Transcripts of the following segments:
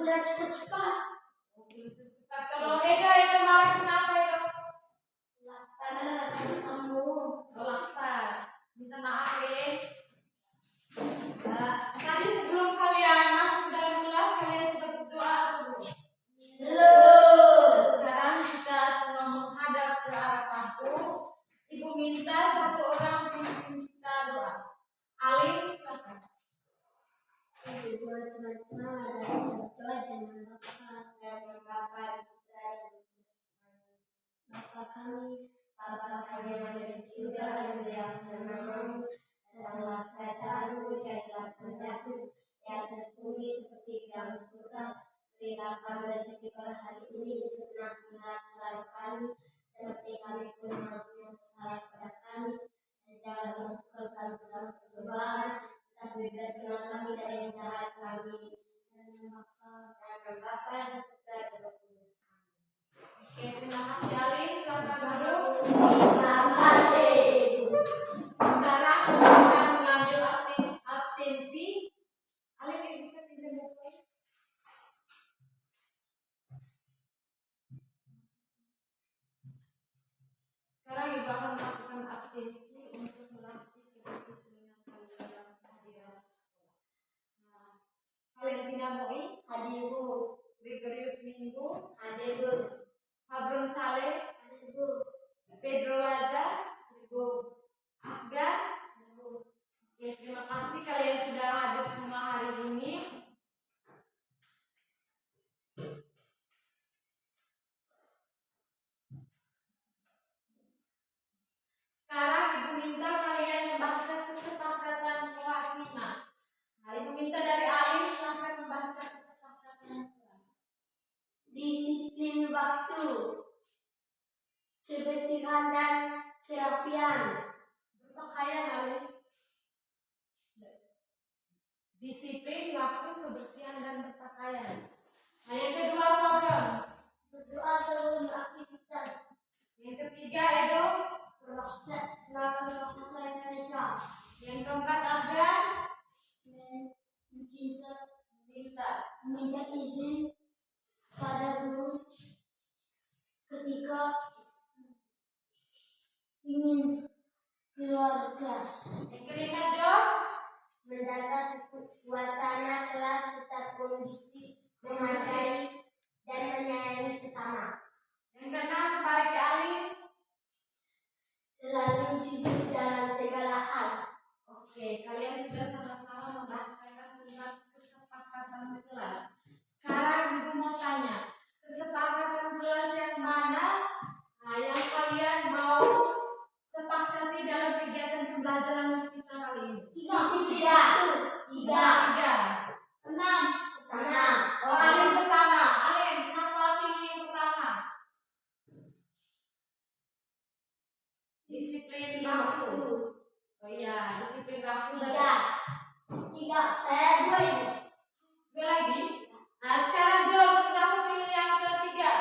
udah cepat-cepat. Kalau Edo marah kenapa Edo? Lapar kamu. Lapar. Minta maaf ya. Tadi sebelum kalian masuk dalam kelas kalian sudah berdoa atau belum? Belum. Sekarang kita semua menghadap ke arah satu. Ibu minta satu orang minta doa. Alin silakan. Buat teman-teman ada berdoa dengan Bapa kami, Bapa kami yang ada di surga, yang dimuliakan namamu, datanglah kerajaanmu, jadilah kehendakmu di atas bumi seperti di dalam surga. Berilah kami rezeki pada hari ini, dan ampunilah kesalahan kami, seperti kami pun mengampuni yang bersalah kepada kami, dan janganlah masukkan kami ke dalam pencobaan, tapi bebaskanlah kami dari yang jahat kami. Dan Bapa dan Putra dan Roh Kudus. Oke, terima kasih Alin. Silakan duduk. Terima kasih. Sekarang kita akan mengambil absensi. Alin bisa pinjam buku? Sekarang ibu akan melakukan absensi untuk melatih kedisiplinan kalian dalam kehadiran sekolah. Valentina Moi Hadir Bu. Gregorius Minggu Hadir Bu. Habron Saleh Hadir Bu. Pedro Laja Bu. Afgan. Ya, terima kasih kalian sudah hadir semua hari ini. Sekarang ibu minta kalian membaca kesepakatan kelas 5. Nah, ibu minta dari Alin sampai membaca kesepakatan kelas. Disiplin waktu, kebersihan dan kerapian, Berpakaian Alin. Disiplin waktu, kebersihan dan berpakaian. Nah, yang kedua Fabron. berdoa sebelum aktivitas, Yang ketiga Edo. selalu berbahasa Indonesia, Yang keempat Afgan. meminta izin pada guru ketika ingin keluar kelas. Yang kelima Jos. Menjaga suasana kelas tetap kondusif, memadai, dan menyayangi sesama. Yang keenam balik ke Alin. Selalu jujur dalam segala hal. Oke, kalian sudah sama-sama membacakan tentang kesepakatan kelas. Sekarang ibu mau tanya, kesepakatan kelas yang mana? Nah, yang kalian mau sepakati dalam kegiatan pembelajaran kita kali ini? Tiga. Tiga. Enam. Oh, Alin pertama. Alin, kenapa pilih yang pertama? Disiplin waktu. Oh iya, disiplin waktu. Tiga. Saya dua ini. Dua lagi. Nah, sekarang George, kenapa pilih yang ketiga?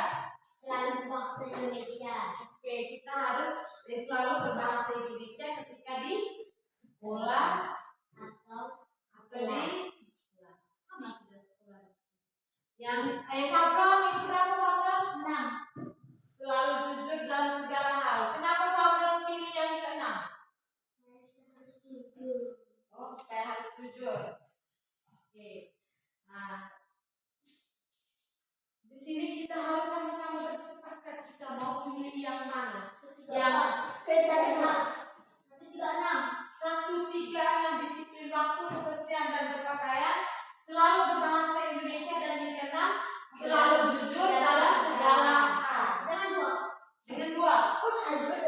Selalu berbahasa Indonesia. Oke, kita harus selalu berbahasa Indonesia ketika di sekolah Atau atau di kelas. Sama sudah sekolah. Yang Fabron, yang berapa Fabron? 6. Selalu jujur dalam segala hal. Kenapa Fabron pilih yang keenam? Harus jujur. Oh, supaya harus jujur. Oke. Nah, di sini kita harus sama-sama bersepakat kita mau pilih yang mana. Yang 1, 3, 6 disiplin waktu, kebersihan dan berpakaian, selalu berbahasa Indonesia, dan yang keenam selalu jujur dalam segala hal. Dengan 2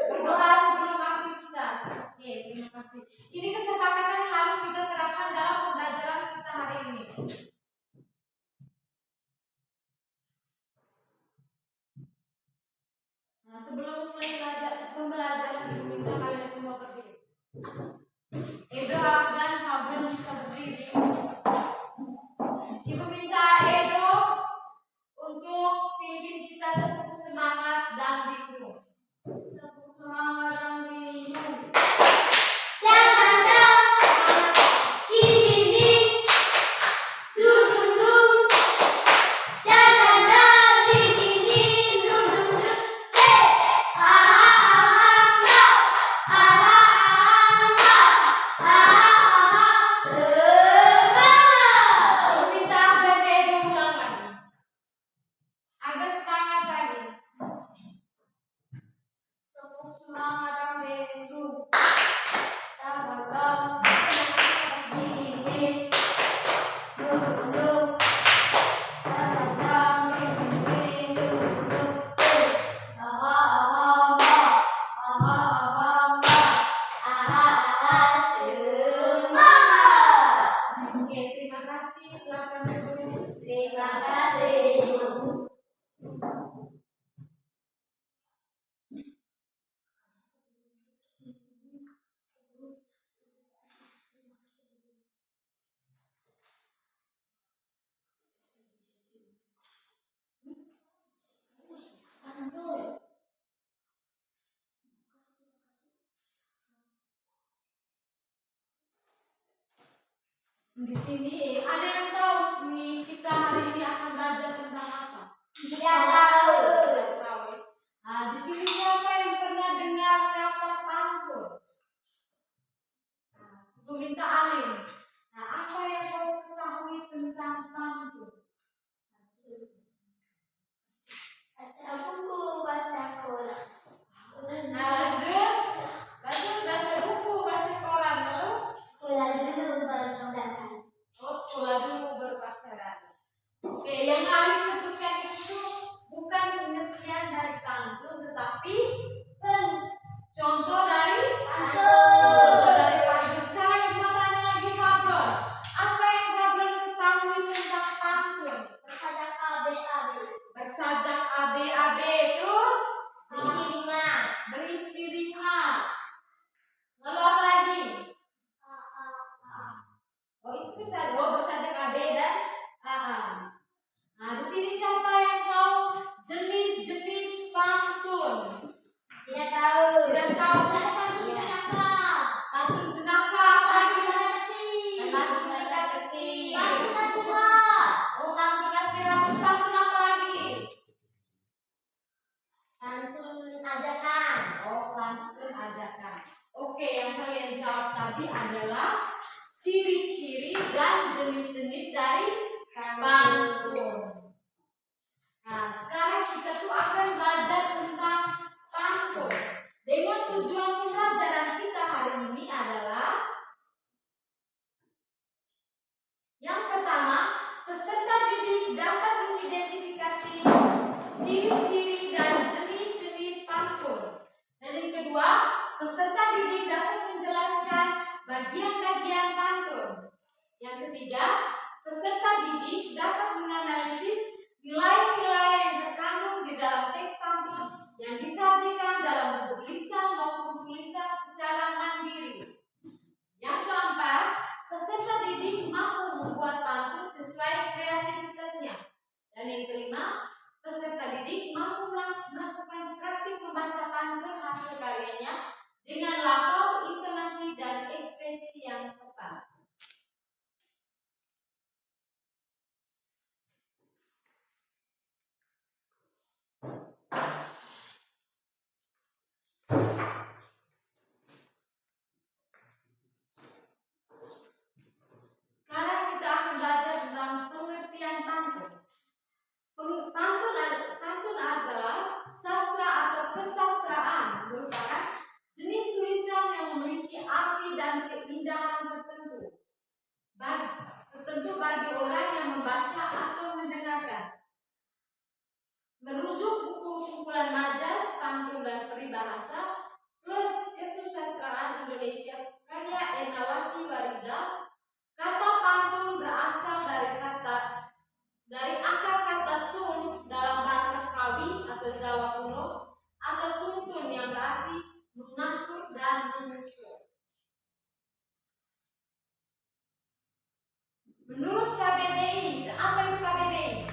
berdoa sebelum aktivitas. Oke, terima kasih. Ini kesepakatan yang harus kita terapkan dalam pembelajaran kita hari ini. Nah, sebelum mulai pembelajaran Di sini ada yang tahu nih kita hari ini akan belajar tentang apa? Tidak tahu. Tidak tahu. Nah, di sini siapa yang pernah dengar kata pantun? Nah, aku minta Alin. Nah, apa yang kau ketahui tentang pantun? Baca buku, baca koran. Nah, lanjut. Baca buku, baca koran lalu. Sekolah dulu baru pacaran. Oh, sekolah dulu baru pacaran. Oke, yang Alin sebutkan itu bukan pengertian dari pantun, tetapi contoh dari pantun. Sekarang kita tanya lagi Fabron. Apa yang Fabron ketahui tentang pantun? Bersajak AB. Bersajak AB, terus Berisi lima. berisi rima. Lalu apa lagi? Oh, itu bisa. Oh, bersajak AB dan AA. Nah, di sini siapa yang tahu jenis-jenis pantun? Tidak tahu. Tidak tahu. Pantun jenaka. Pantun jenaka apa lagi? Pantun teka-teki. Pantun Nasira. Oh, pantun nasira. Terus pantun apa lagi? Pantun ajakan. Oh, pantun ajakan. Oke, yang kalian jawab tadi adalah ciri-ciri dan jenis-jenis dari pantun. Nah, sekarang kita tuh akan belajar tentang pantun. Dengan tujuan pembelajaran kita hari ini adalah yang pertama, peserta didik dapat mengidentifikasi ciri-ciri dan jenis-jenis pantun. Dan yang kedua, peserta didik dapat menjelaskan bagian-bagian pantun. Yang ketiga, peserta didik dapat menganalisis nilai-nilai yang terkandung di dalam teks pantun yang disajikan dalam bentuk lisan maupun tulisan secara mandiri. Yang keempat, peserta didik mampu membuat pantun sesuai kreativitasnya. Dan yang kelima, peserta didik mampu melakukan praktik membaca pantun hasil karyanya dengan lafal, intonasi, dan ekspresi yang tepat. Sekarang kita akan belajar tentang pengertian pantun. Pantun adalah sastra atau kesastraan, merupakan jenis tulisan yang memiliki arti dan keindahan tertentu bagi orang yang membaca atau mendengarkan. Merujuk buku kumpulan majas, pantun dan peribahasa plus kesusastraan Indonesia karya Ernawati Warida, kata pantun berasal dari akar kata tun dalam bahasa Kawi atau Jawa kuno atau tuntun yang berarti mengatur dan menyusun. Menurut KBBI, apa itu KBBI?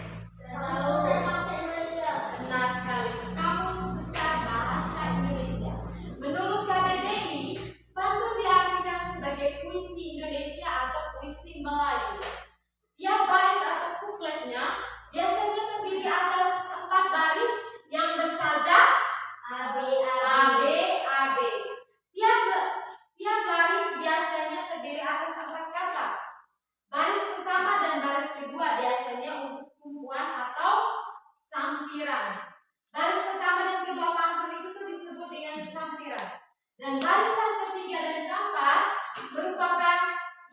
Bahasa Indonesia. Benar sekali, Kamus Besar Bahasa Indonesia. Menurut KBBI, pantun diartikan sebagai puisi Indonesia atau puisi Melayu. Tiap bait atau kupletnya biasanya terdiri atas 4 baris yang bersajak AB. AB. Tiap baris biasanya terdiri atas 4 kata. Baris pertama dan baris kedua biasanya untuk tumpuan atau sampiran. Baris pertama dan kedua pantun itu tuh disebut dengan sampiran. Dan barisan ketiga dan keempat merupakan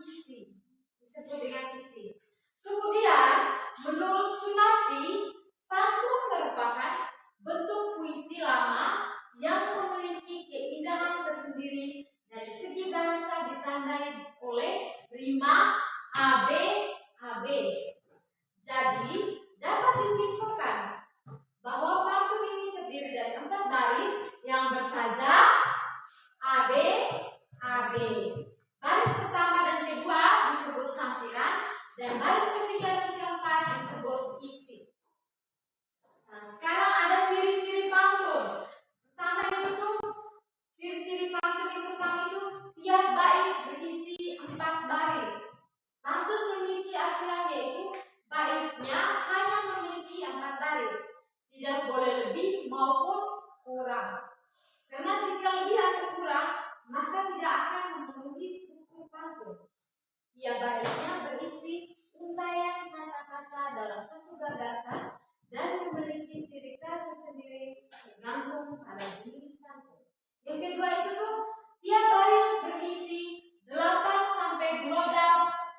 isi, disebut dengan isi. Kemudian, menurut Sunarti, pantun merupakan bentuk puisi lama yang memiliki keindahan tersendiri dari segi bahasa ditandai oleh rima AB. Jadi, dapat disimpulkan bahwa pantun ini terdiri dari 4 baris yang bersajak AB. Baris pertama dan kedua disebut sampiran dan baris ketiga dan keempat disebut isi. Nah, sekarang ada ciri-ciri pantun. Pertama itu tuh ciri-ciri pantun yang pertama itu tiap bait berisi 4 baris. biasanya berisi untaian kata-kata dalam satu gagasan dan memiliki ciri khas tersendiri tergantung pada jenis pantun. Yang kedua itu tuh tiap baris berisi 8 sampai 12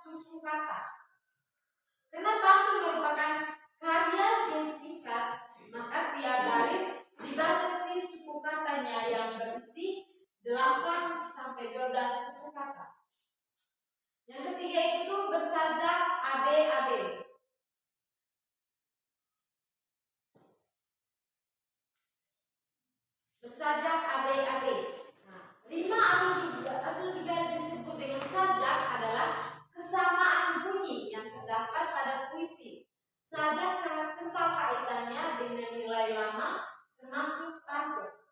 suku kata. Karena pantun merupakan karya yang singkat, maka tiap baris dibatasi suku katanya yang berisi 8 sampai 12 suku kata. Yang ketiga itu bersajak AB-AB. Bersajak AB-AB. Nah, rima atau juga disebut dengan sajak adalah kesamaan bunyi yang terdapat pada puisi. Sajak sangat kental kaitannya dengan nilai lama termasuk pantun.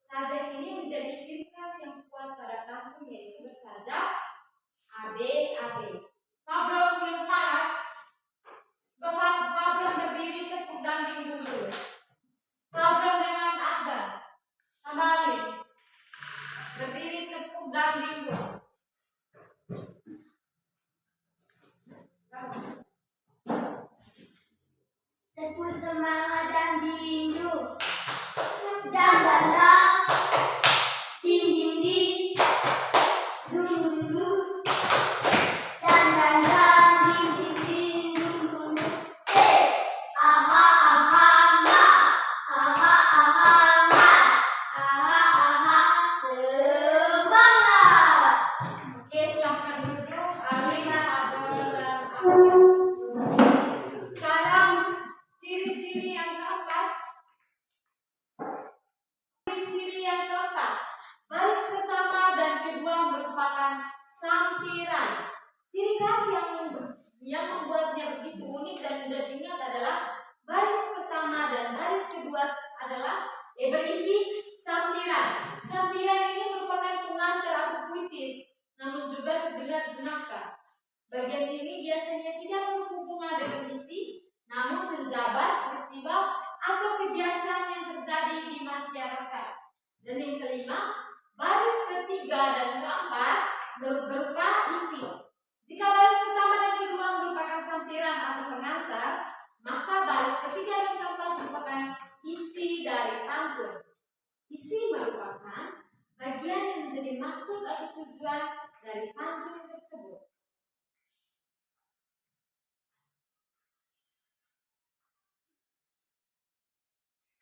Sajak ini menjadi ciri khas yang kuat pada pantun, yaitu bersajak AB-AB. Pablo mulai semangat. Pablo berdiri tepuk danding dulu. Pablo dengan Agam kembali berdiri tepuk danding dulu. Tepuk semangat dan dindu. Dan dandang. Ding ding ding. Dung dung dung. Dan dandang. Ding ding ding. Dung dung dung. Say. Aha aha ma. Aha aha ma. Aha aha semangat. Oke, silahkan duduk. Alina, Pablo, dan Agam. Sekarang ciri-ciri yang keempat. Ciri-ciri yang keempat. Baris pertama dan kedua merupakan sampiran. Ciri khas yang membuatnya begitu unik dan mudah diingat adalah baris pertama dan baris kedua adalah berisi sampiran. Sampiran ini merupakan pengantar atau puitis, namun juga terdengar jenaka. Bagian ini biasanya tidak berhubungan dengan isi, namun menjabat peristiwa atau kebiasaan yang terjadi di masyarakat. Dan yang kelima, baris ketiga dan keempat berupa isi. Jika baris pertama dan kedua merupakan sampiran atau pengantar, maka baris ketiga dan keempat merupakan isi dari pantun. Isi merupakan bagian yang menjadi maksud atau tujuan dari pantun tersebut.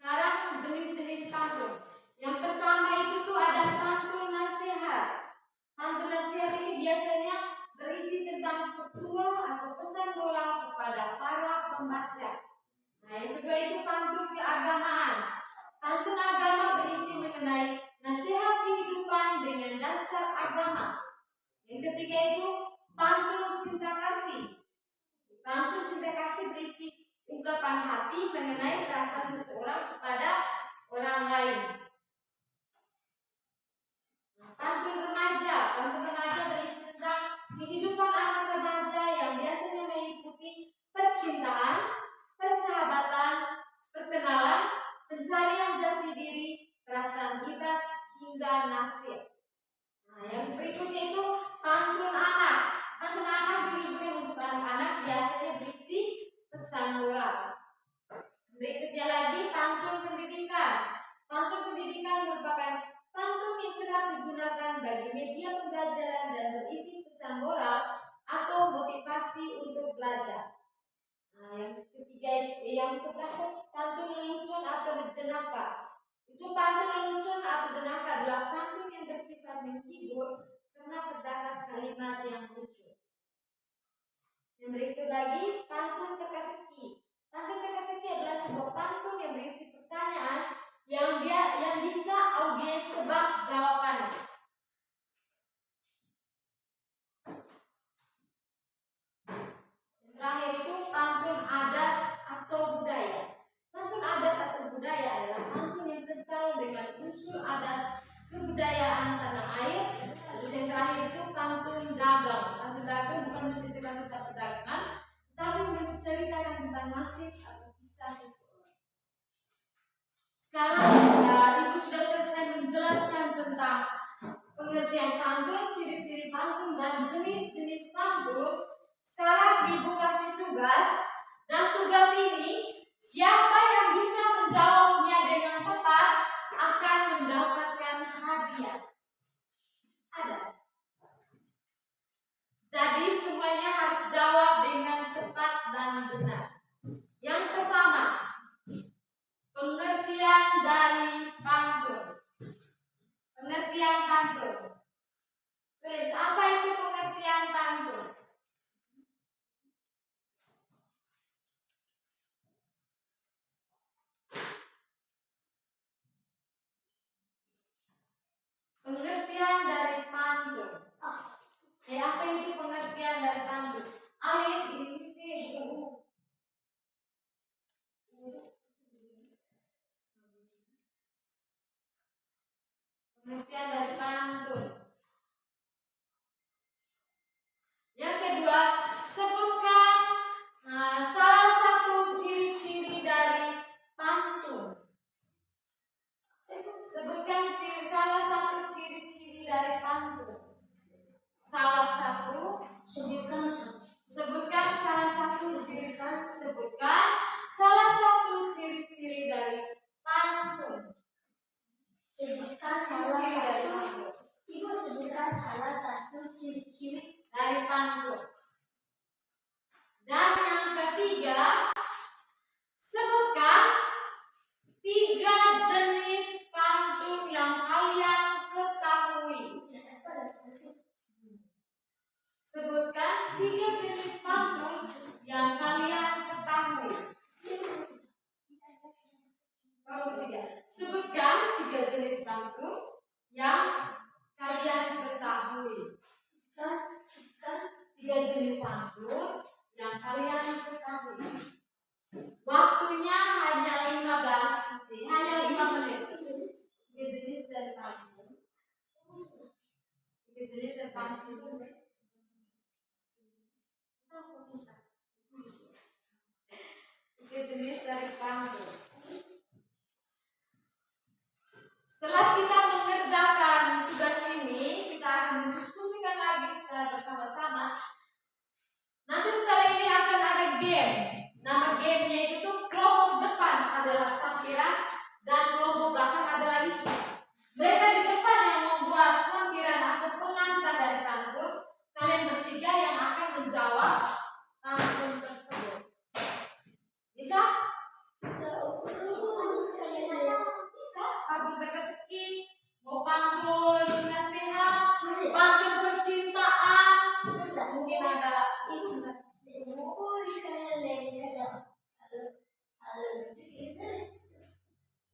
Sekarang jenis-jenis pantun. Yang pertama itu tuh ada pantun nasihat. Pantun nasihat ini biasanya berisi tentang petua atau pesan moral kepada para pembaca. Nah, yang kedua itu pantun keagamaan. Pantun agama berisi mengenai nasihat kehidupan dengan dasar agama. Yang ketiga itu pantun cinta kasih. Pantun cinta kasih berisi ungkapan hati mengenai perasaan seseorang kepada orang lain. Pantun remaja berisi tentang kehidupan anak remaja yang biasanya meliputi percintaan, persahabatan, perkenalan, pencarian jati diri, perasaan ikat hingga nasihat. Nah, yang berikutnya itu pantun anak. Pantun anak ditujukan untuk anak-anak, biasanya berisi pesan moral. Berikutnya lagi pantun pendidikan. Pantun pendidikan merupakan pantun yang kerap digunakan bagi media pembelajaran dan berisi pesan moral atau motivasi untuk belajar. Nah, yang ketiga, yang terakhir pantun lelucon atau jenaka. Itu pantun lelucon atau jenaka adalah pantun yang bersifat menghibur karena terdapat kalimat yang lucu. Yang berikut lagi pantun teka-teki. Pantun teka-teki adalah sebuah pantun yang berisi pertanyaan yang bisa audiens tebak jawabannya. Yang terakhir itu pantun adat atau budaya. Pantun adat atau budaya adalah pantun yang kental dengan unsur adat kebudayaan tanah air. Terus yang terakhir itu pantun dagang. Pantun dagang bukan menceritakan tentang perdagangan, tapi menceritakan tentang nasib atau kisah seseorang. Sekarang Ibu sudah selesai menjelaskan tentang pengertian pantun, ciri-ciri pantun, dan jenis-jenis pantun. pengertian dari pantun. Apa itu pengertian dari pantun? Alin ini pengertian dari pantun. Yang kedua, sebutkan salah satu ciri-ciri dari pantun. Sebutkan salah satu ciri-ciri dari pantun. Sebutkan salah satu ciri-ciri dari pantun. Sebutkan salah satu ciri-ciri dari pantun. Dan yang ketiga, sebutkan 3 jenis pantun yang kalian ketahui. Sebutkan 3 jenis pantun yang kalian ketahui. Sebutkan 3 jenis pantun yang kalian ketahui. 3 jenis pantun yang kalian ketahui. Waktunya hanya 5 menit. 3 jenis dari pantun. 3 jenis dari pantun. 3 jenis dari pantun. Setelah kita mengerjakan tugas ini, kita akan mendiskusikan lagi secara bersama-sama. Nanti setelah ini akan ada game. Nama gamenya itu kelompok depan adalah sampiran dan kelompok belakang adalah isi. Mereka di depan yang membuat sampiran atau pengantar dari pantun. Kalian bertiga yang akan menjawab pantun tersebut. Bisa? Pantun teka-teki, mau pantun nasihat, pantun percintaan, mungkin ada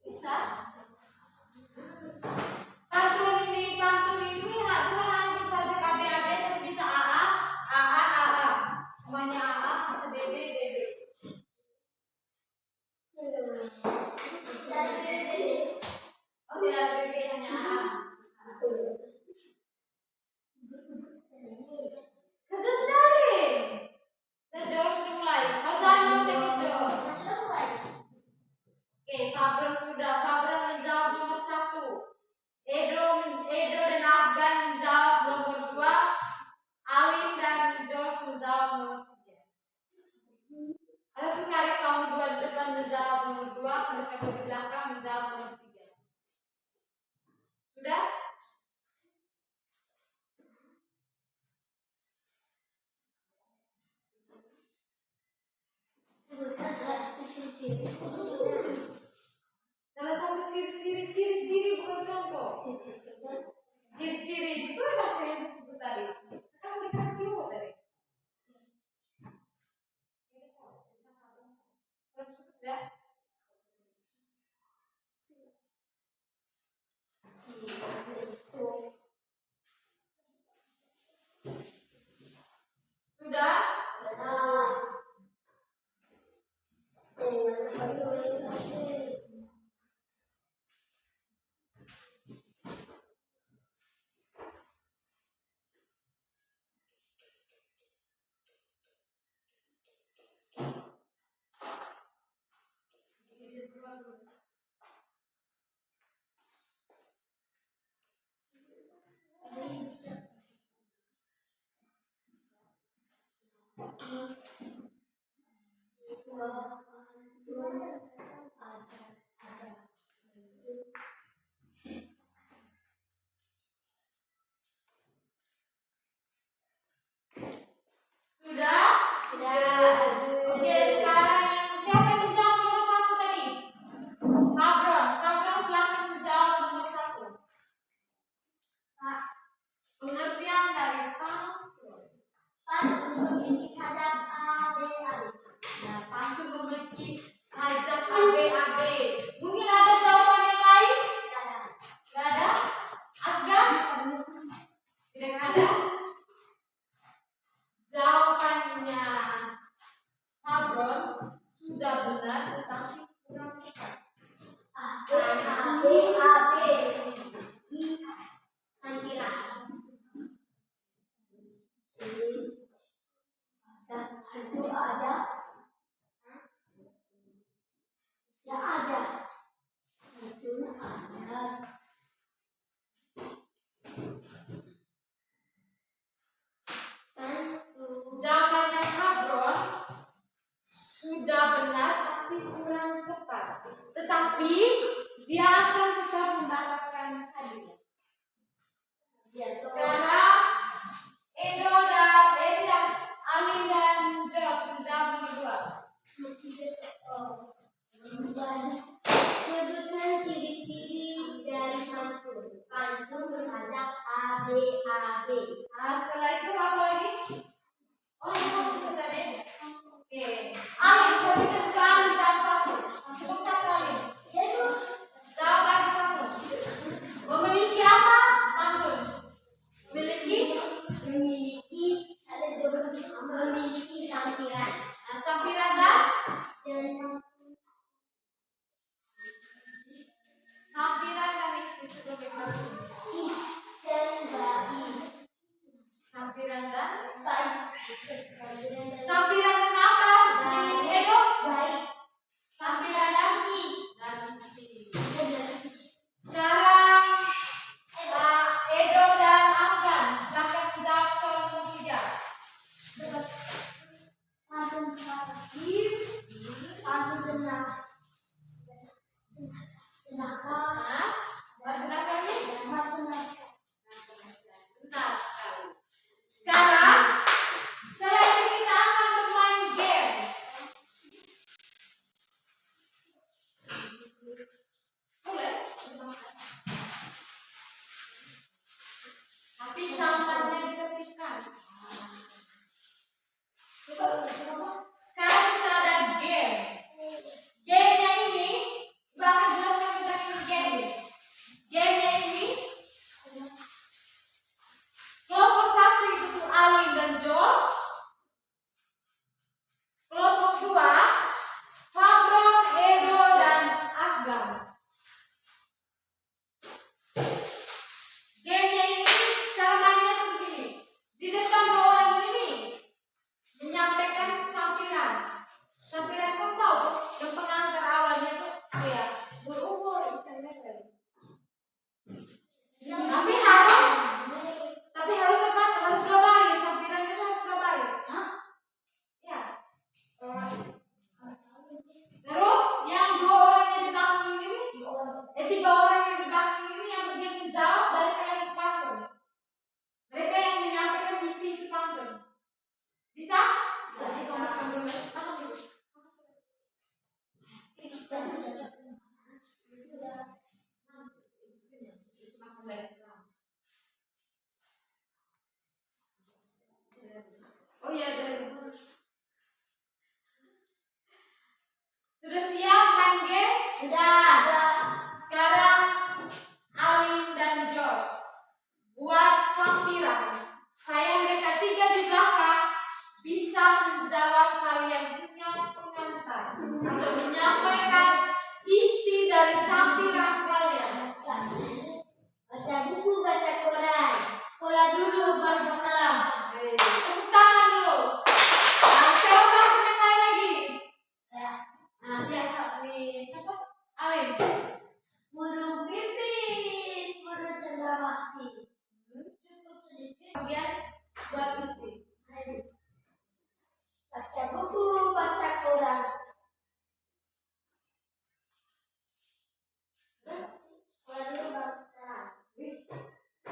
bisa. Pantun ini hanya bisa saja KB, tapi bisa AA. Semuanya AA, bisa BB. Oh, tidak ada BB, hanya AA. Kerja sudah hari. Sejauh sudah mulai. Kau jangan nyontek Jos. Oke, Fabron sudah. Fabron menjawab nomor 1. Edo dan Afgan menjawab nomor 2. Alin dan Jos menjawab nomor 3. Ayo tukarin kamu 2 di depan menjawab nomor 2, mereka di belakang menjawab nomor 3. Sudah? Sebutkan salah satu ciri-ciri. Salah satu ciri-ciri bukan contoh. Ciri-ciri itu kan saya disebut tadi. Saya sudah kasih kilo tadi. Ya. Sudah? Sudah? Oke, sekarang siapa yang menjawab nomor 1 tadi? Fabron silahkan menjawab nomor 1. Pengertian dari pantun. Pantun memiliki sajak ABAB. Nah, pantun memiliki sajak ABAB. Mungkin ada jawaban yang lain? Tidak ada. Gak ada? Afgan? Hantu ada. Ya ada. Hantu ada. Jawabannya Hadron sudah benar tapi kurang tepat. Tetapi dia akan tetap mendapatkan hadiah. Ya, sekarang Edo dan Elia, Ali dan Josh sudah berdua. Sebutkan ciri-ciri dari pantun. Pantun bersajak A B A B. Nah, setelah itu apa lagi? Oh, ini satu sudah deh. Oke, Ali, sebutkan juga Ali jawab satu. Cukup satu Ali. Jawab lagi satu. Memiliki apa? Pantun. Memiliki Ada jawaban memiliki sampiran sampiran dan isi sebagai pantun. is dan bayi. Sampiran dan Sampiran sampiran dan apa? Edo? baik. Sampiran dan isi. Sekarang Edo dan Afgan, silakan menjawab soal nomor 3. Pantun sakit. Pantun tenang. Tenang. Nah, benar kali? Pantun Benar sekali. Sekarang, setelah ini kita akan bermain game. Boleh? Tapi sampannya diketikkan. Sekarang kita ada game. Gamenya ini, Ibu akan jelaskan tentang game. Gamenya ini, kelompok 1 itu Ali dan Josh. Kelompok 2, Fabron, Edo, dan Afgan. Gamenya ini, cara mainnya tuh begini. Di depan 2 orang ini menyampaikan sampiran. Sampiran kan tahu yang pengantar awalnya tuh ya berumur ikan lele. Tapi harus apa? Harus 2 baris. Sampirannya tuh harus 2 baris. Ya. Terus yang 2 orang yang di belakang ini, 3 orang yang di belakang ini yang bagian menjawab dari kalian pantun. Mereka yang menyampaikan isi itu pantun. Bisa? Bisa. Oh iya, sudah siap main game? Sudah. Sekarang Alim dan Josh buat sampiran. Kayak mereka 3 di belakang bisa menjawab kalian punya pengantar atau menyampaikan isi dari sampiran kalian. Baca buku, baca koran. Sekolah dulu baru berkenalan. Tepuk tangan dulu. Nah, sekarang langsung yang lain lagi. Nah, dia nih siapa? Alim. Burung pipit, burung cendrawasih. Cukup sedikit. Bagian buat isi. Baca buku, baca koran. Terus Sekolah dulu baru berkenalan.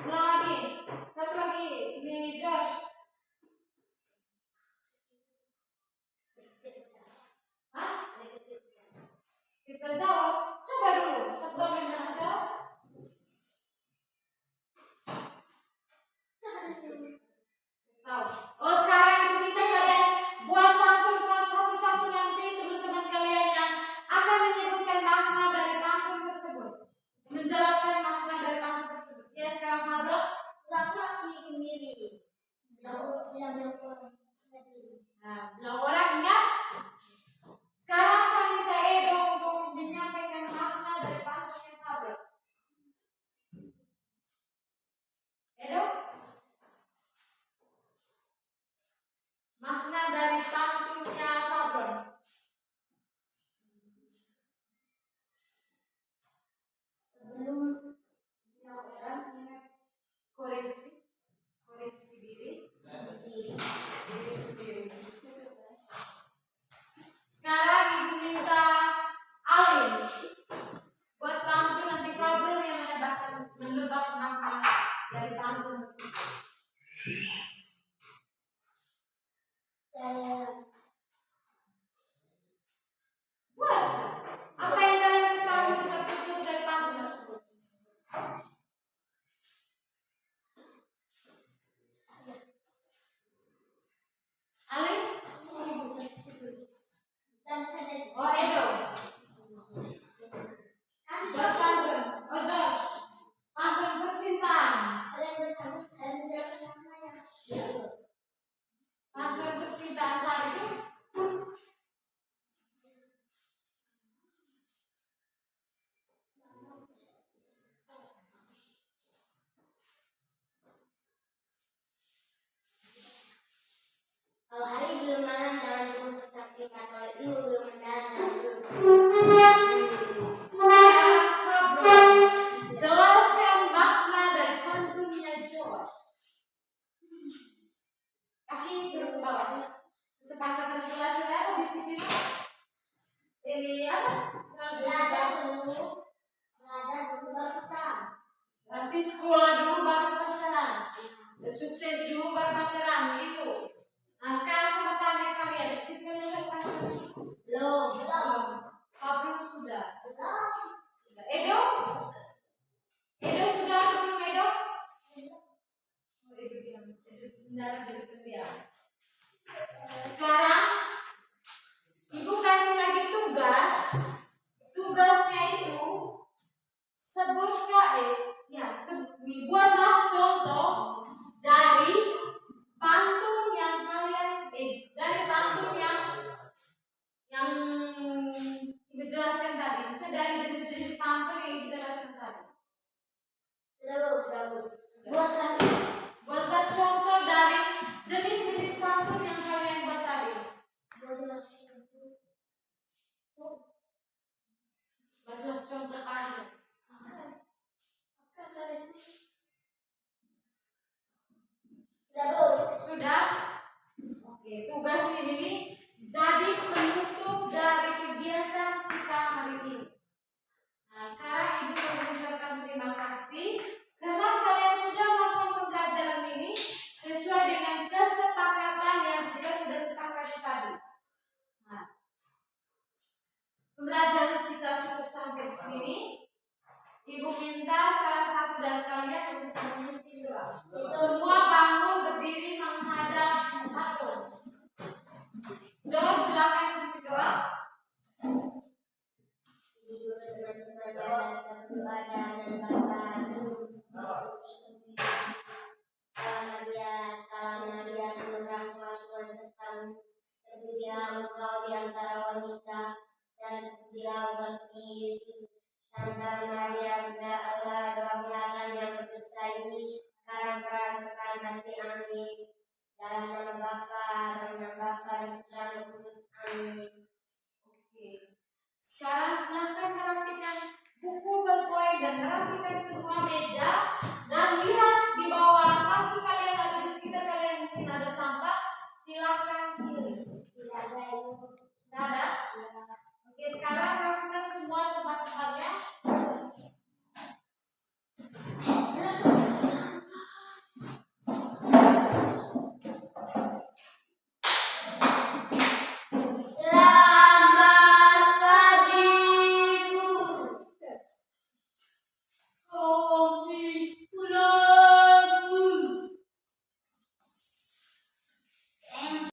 ulang lagi. Satu lagi. Ini Josh. Hah? Kita jawab. Coba dulu. Sebelum kita jawab. Tahu. Oh, sekarang itu bisa kalian buat pantun satu-satu nanti teman-teman kalian yang akan menyebutkan makna dari pantun tersebut. Menjelaskan makna dari pantun tersebut. Ya, sekarang Fabro. Laki-laki sendiri. Bilang koran. Nah, bilang orang ingat. Sekarang saya minta Edo untuk menyampaikan makna dari pantunnya Fabro. Edo? Makna dari pantun Oh, Edo. Buat pantun. Oh, Josh. Pantun percintaan. Pantun percintaan tadi itu. Kalau hari belum malam jangan dulu persaktikan. Kalau ibu belum mendalam jangan dulu. Jelaskan makna dari pantunnya Josh. Kasih turun ke bawah. Kesepakatan kelasnya apa di sini? Ini apa? Belajar dulu baru pacaran. Nanti sekolah dulu baru pacaran. Sukses dulu baru pacaran gitu. Nah sekarang sama tanya kalian, di sini kalian sudah pacaran? Belum. Belum sudah. Edo? Edo sudah atau belum Edo? Oh, Edo bilang, Edo benar jadi pendiam. Sekarang ibu kasih lagi tugas. Tugasnya itu sebutkan buatlah contoh dari pantun yang dari pantun yang ibu jelaskan tadi. Maksudnya dari jenis-jenis pantun yang ibu jelaskan tadi. Buatlah contoh dari jenis-jenis pantun yang kalian buat tadi. Buatlah contoh pantun. Sudah? Oke, tugas ini jadi penutup dari kegiatan kita hari ini. Nah, sekarang ibu mau mengucapkan terima kasih karena kalian sudah melakukan pembelajaran ini sesuai dengan kesepakatan yang kita sudah sepakati tadi. Nah, pembelajaran kita cukup sampai di sini. Ibu minta salah satu dari kalian untuk memimpin doa. Semua bangun berdiri menghadap Tuhan. Josh, silakan memimpin doa. Salam Maria, penuh rahmat Tuhan sertamu. Terpujilah engkau di antara wanita, dan terpujilah umatmu Yesus. Santa Maria, Bunda Allah, doakanlah kami yang berdosa ini sekarang perangkat mati. Amin. Dalam nama Bapa dan Putra dan Kudus. Amin. Oke. Sekarang silakan merapikan buku, berpoin dan merapikan semua meja dan lihat di bawah kaki